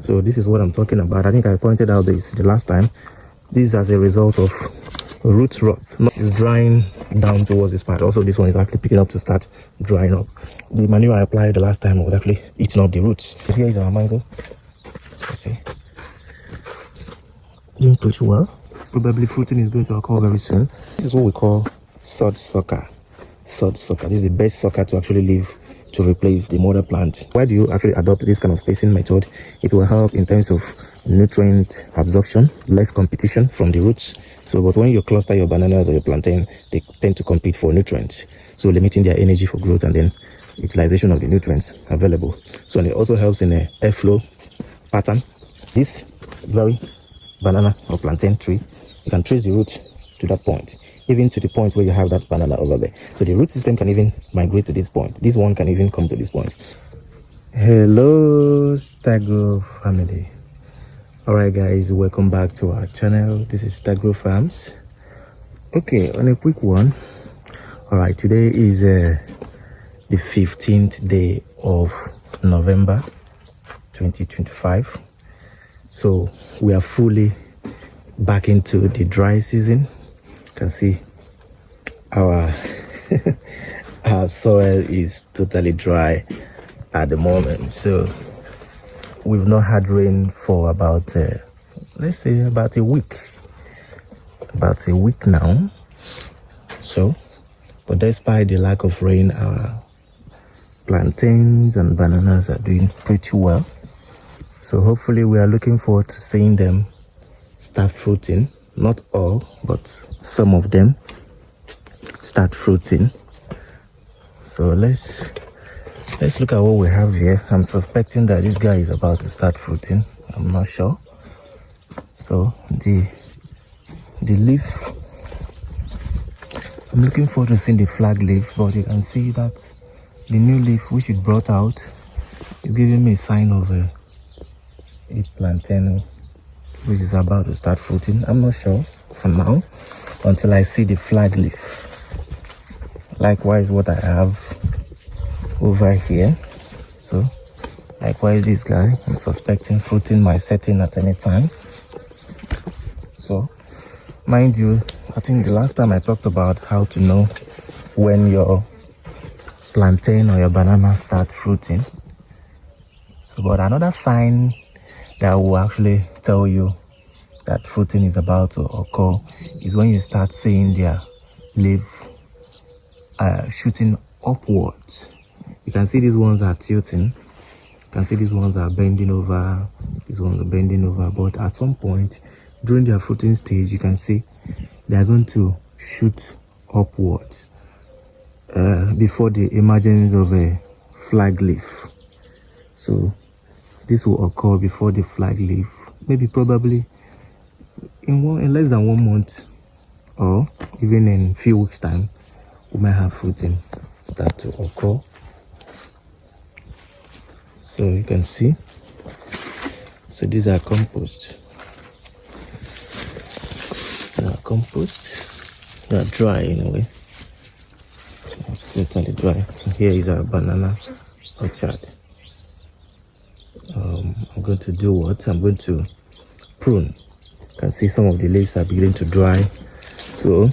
So this is what I'm talking about. I think I pointed out this the last time. This is as a result of root rot. It's drying down towards this part. Also, this one is actually picking up to start drying up. The manure I applied the last time was actually eating up the roots. Here is our mango. Let's see. Doing pretty well. Probably fruiting is going to occur very soon. This is what we call sod sucker. Sod sucker. This is the best sucker to actually leave to replace the mother plant. Why do you actually adopt this kind of spacing method? It will help in terms of nutrient absorption, less competition from the roots. So, but when you cluster your bananas or your plantain, they tend to compete for nutrients, so limiting their energy for growth and then utilization of the nutrients available. So, and it also helps in a airflow pattern. This very banana or plantain tree, you can trace the root to that point, even to the point where you have that banana over there. So the root system can even migrate to this point. This one can even come to this point. Hello, Stagro family. Alright guys, welcome back to our channel. This is Stagro Farms. Okay, on a quick one. Alright, today is the 15th day of November 2025. So we are fully back into the dry season. You can see our our soil is totally dry at the moment. So we've not had rain for about let's say about a week now. So but despite the lack of rain, our plantains and bananas are doing pretty well. So hopefully we are looking forward to seeing them start fruiting. Not all, but some of them start fruiting. So let's look at what we have here. I'm suspecting that this guy is about to start fruiting. I'm not sure. So the leaf, I'm looking forward to seeing the flag leaf, but you can see that the new leaf which it brought out is giving me a sign of a plantain which is about to start fruiting. I'm not sure for now until I see the flag leaf. Likewise what I have over here. So likewise this guy, I'm suspecting fruiting might set in at any time. So mind you, I think the last time I talked about how to know when your plantain or your banana start fruiting. So but another sign that will actually tell you that fruiting is about to occur is when you start seeing their leaf shooting upwards. You can see these ones are tilting. You can see these ones are bending over. These ones are bending over. But at some point during their fruiting stage, you can see they are going to shoot upwards before the emergence of a flag leaf. So this will occur before the flag leaf, maybe probably in less than 1 month, or even in a few weeks time, we might have fruiting start to occur. So you can see, so these are compost. They are compost. They are dry in a way. Totally dry. Here is our banana orchard. I'm going to do what? I'm going to prune. You can see some of the leaves are beginning to dry. So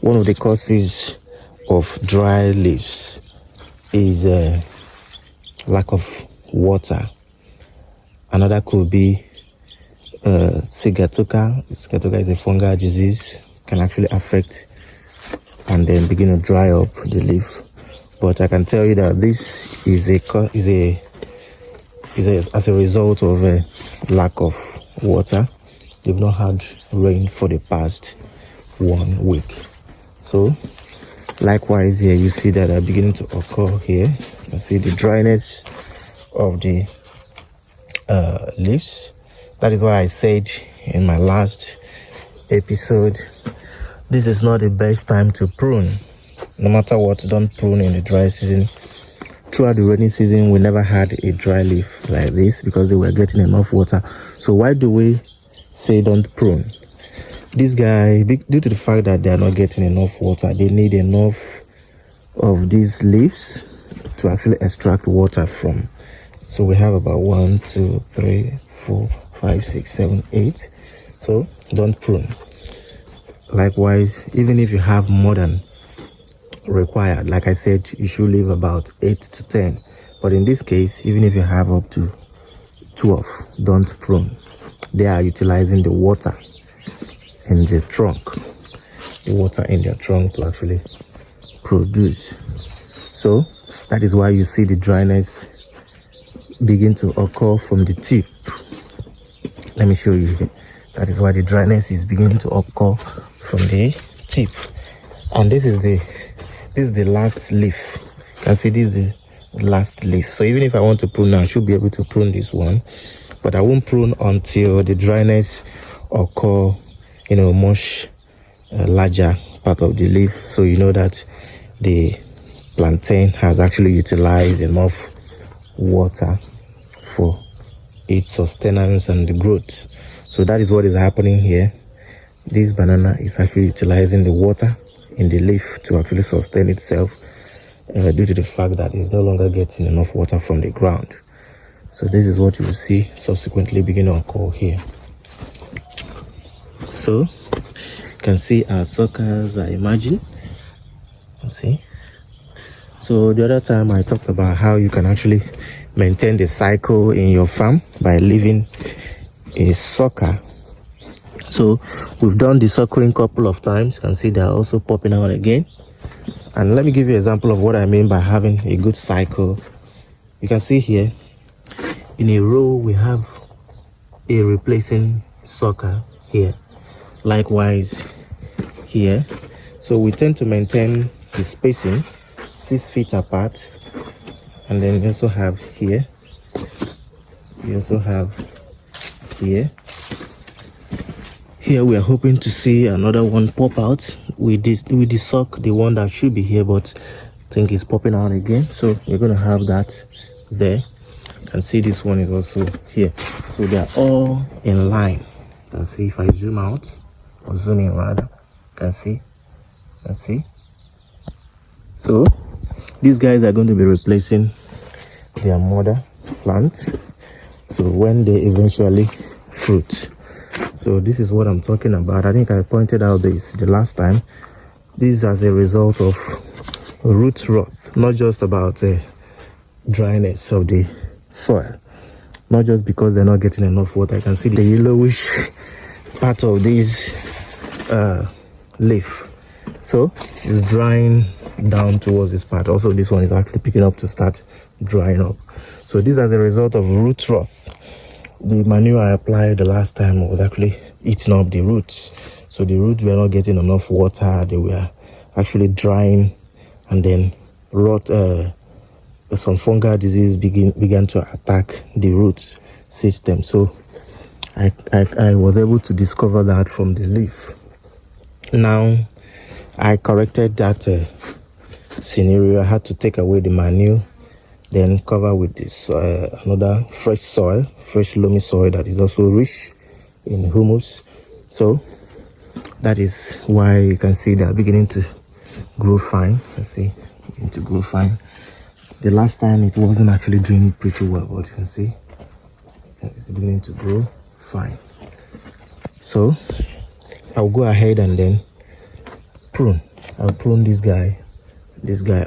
one of the causes of dry leaves is lack of water. Another could be Sigatoka. Sigatoka is a fungal disease, can actually affect and then begin to dry up the leaf. But I can tell you that this is as a result of a lack of water. They've not had rain for the past 1 week. So likewise here, you see that are beginning to occur here. You see the dryness of the leaves. That is why I said in my last episode, this is not the best time to prune. No matter what, don't prune in the dry season. Throughout the rainy season, we never had a dry leaf like this because they were getting enough water. So why do we say don't prune? This guy, due to the fact that they are not getting enough water, they need enough of these leaves to actually extract water from. So we have about 1, 2, 3, 4, 5, 6, 7, 8. So don't prune. Likewise, even if you have more than required, like I said, you should leave about 8 to 10. But in this case, even if you have up to 12, don't prune. They are utilizing the water in the trunk, the water in their trunk to actually produce. So that is why you see the dryness begin to occur from the tip. Let me show you. That is why the dryness is beginning to occur from the tip. And this is the last leaf. You can see this is the last leaf. So even if I want to prune now, I should be able to prune this one, but I won't prune until the dryness occur, much larger part of the leaf, so you know that the plantain has actually utilized enough water for its sustenance and the growth. So that is what is happening here. This banana is actually utilizing the water in the leaf to actually sustain itself, due to the fact that it's no longer getting enough water from the ground. So this is what you will see subsequently begin to occur here. So you can see our suckers are emerging. See. So the other time I talked about how you can actually maintain the cycle in your farm by leaving a sucker. So we've done the suckering couple of times. You can see they're also popping out again. And let me give you an example of what I mean by having a good cycle. You can see here in a row we have a replacing sucker here. Likewise here. So we tend to maintain the spacing 6 feet apart. And then you also have here. You also have here. Here we are hoping to see another one pop out. We suck the one that should be here, but I think it's popping out again. So we're going to have that there. You can see this one is also here. So they are all in line. You can see if I zoom out or zoom in rather. You can see. You can see. So these guys are going to be replacing their mother plant. So when they eventually fruit. So this is what I'm talking about. I think I pointed out this the last time. This is as a result of root rot, not just about dryness of the soil, not just because they're not getting enough water. I can see the yellowish part of this leaf. So it's drying down towards this part. Also, this one is actually picking up to start drying up. So this is as a result of root rot. The manure I applied the last time was actually eating up the roots. So the roots were not getting enough water. They were actually drying, and then rot. Some fungal disease began to attack the root system. So I was able to discover that from the leaf. Now I corrected that scenario. I had to take away the manure, then cover with this another fresh loamy soil that is also rich in humus. So that is why you can see they are beginning to grow fine. You can see beginning to grow fine. The last time it wasn't actually doing pretty well, but you can see it's beginning to grow fine. So I'll go ahead and then prune. I'll prune this guy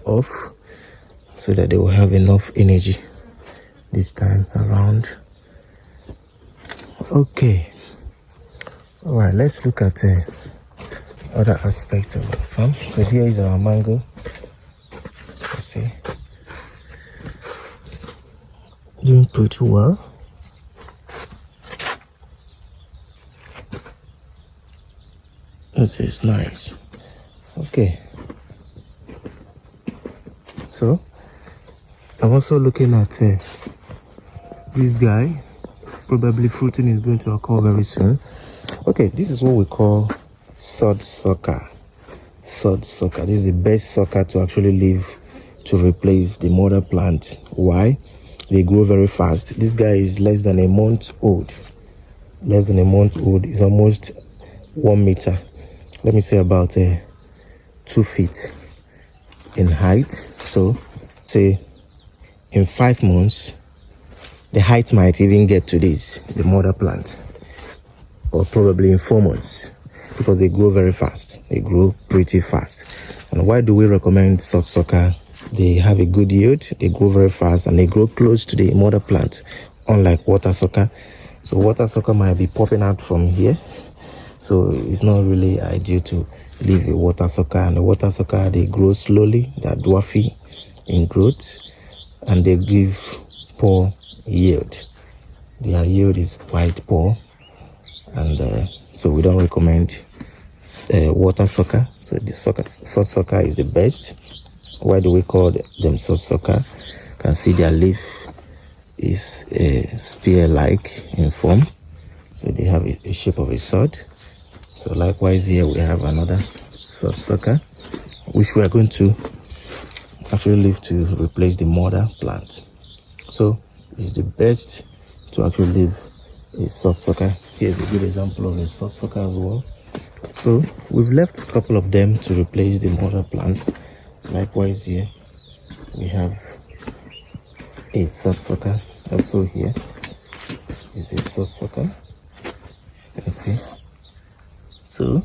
off, so that they will have enough energy this time around. Okay. All right, let's look at other aspects of the farm. So here is our mango. You see, doing pretty well. This is nice. Okay. So I'm also looking at this guy. Probably fruiting is going to occur very soon. Okay, this is what we call sod sucker. Sod sucker. This is the best sucker to actually live to replace the mother plant. Why? They grow very fast. This guy is less than a month old. Less than a month old. Is almost 1 meter. Let me say about 2 feet in height. So say in 5 months the height might even get to this, the mother plant, or probably in 4 months, because they grow very fast. They grow pretty fast. And why do we recommend salt sucker? They have a good yield, they grow very fast, and they grow close to the mother plant, unlike water sucker. So water sucker might be popping out from here, so it's not really ideal to leave a water sucker. And the water sucker, they grow slowly, they are dwarfy in growth, and they give poor yield. Their yield is quite poor, and so we don't recommend water sucker. So the salt sucker is the best. Why do we call them salt sucker? You can see their leaf is spear-like in form, so they have a shape of a sword. So likewise here we have another salt sucker, which we are going to actually leave to replace the mother plant. So it's the best to actually leave a salt sucker. Here's a good example of a salt sucker as well. So we've left a couple of them to replace the mother plants. Likewise here we have a salt sucker. Also here is a salt sucker. You can see. So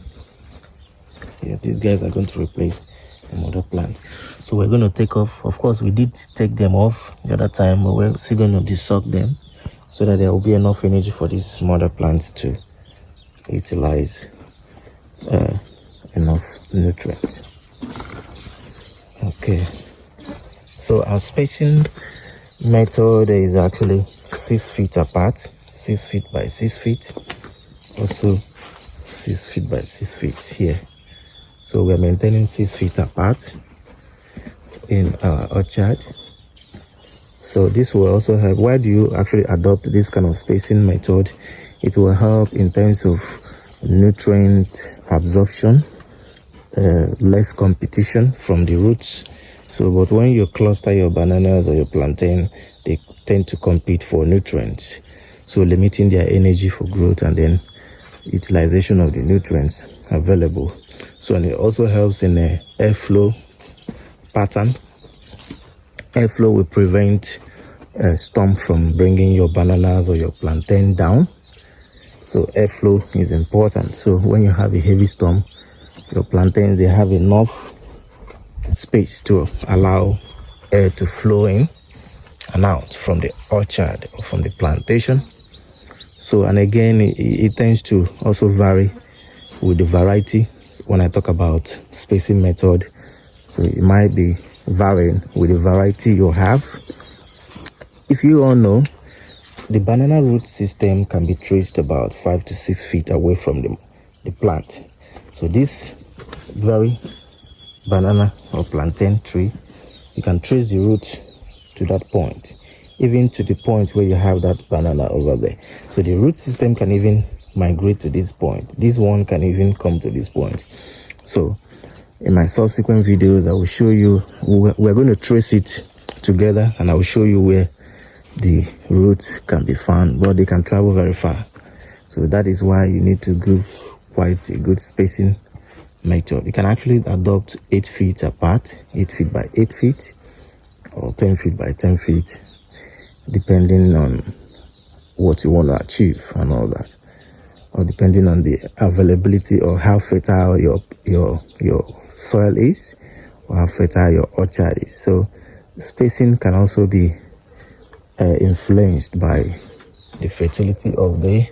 yeah, these guys are going to replace the mother plant. So we're going to take off. Of course, we did take them off the other time, but we're still going to desoak them so that there will be enough energy for this mother plant to utilize enough nutrients. Okay, so our spacing method is actually 6 feet apart, 6 feet by 6 feet, also 6 feet by 6 feet here. So we're maintaining 6 feet apart in our orchard. So this will also help. Why do you actually adopt this kind of spacing method? It will help in terms of nutrient absorption, less competition from the roots. So but when you cluster your bananas or your plantain, they tend to compete for nutrients, so limiting their energy for growth and then utilization of the nutrients available. So and it also helps in a airflow pattern. Airflow will prevent a storm from bringing your bananas or your plantain down. So airflow is important. So when you have a heavy storm, your plantains, they have enough space to allow air to flow in and out from the orchard or from the plantation. So, and again, it tends to also vary with the variety. When I talk about spacing method, so it might be varying with the variety you have. If you all know, the banana root system can be traced about 5 to 6 feet away from the plant. So this very banana or plantain tree, you can trace the root to that point, even to the point where you have that banana over there. So the root system can even migrate to this point. This one can even come to this point. So in my subsequent videos, I will show you, we're going to trace it together, and I will show you where the roots can be found, but they can travel very far. So that is why you need to give quite a good spacing method. You can actually adopt 8 feet apart, 8 feet by 8 feet, or 10 feet by 10 feet, depending on what you want to achieve and all that, or depending on the availability or how fertile your soil is, or how fertile your orchard is. So spacing can also be influenced by the fertility of the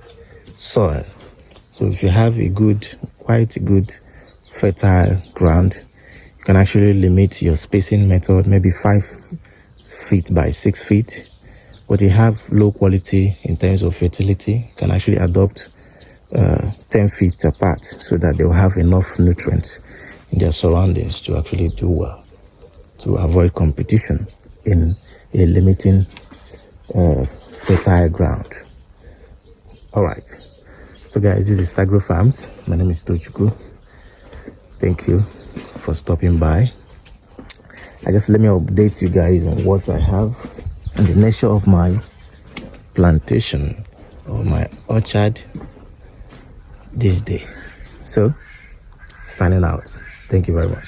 soil. So if you have a quite a good fertile ground, you can actually limit your spacing method, maybe 5 feet by 6 feet. But you have low quality in terms of fertility, you can actually adopt 10 feet apart, so that they will have enough nutrients in their surroundings to actually do well, to avoid competition in a limiting fertile ground. All right, so guys, this is Stagro Farms. My name is Tochukwu. Thank you for stopping by. Let me update you guys on what I have and the nature of my plantation or my orchard this day. So signing out. Thank you very much.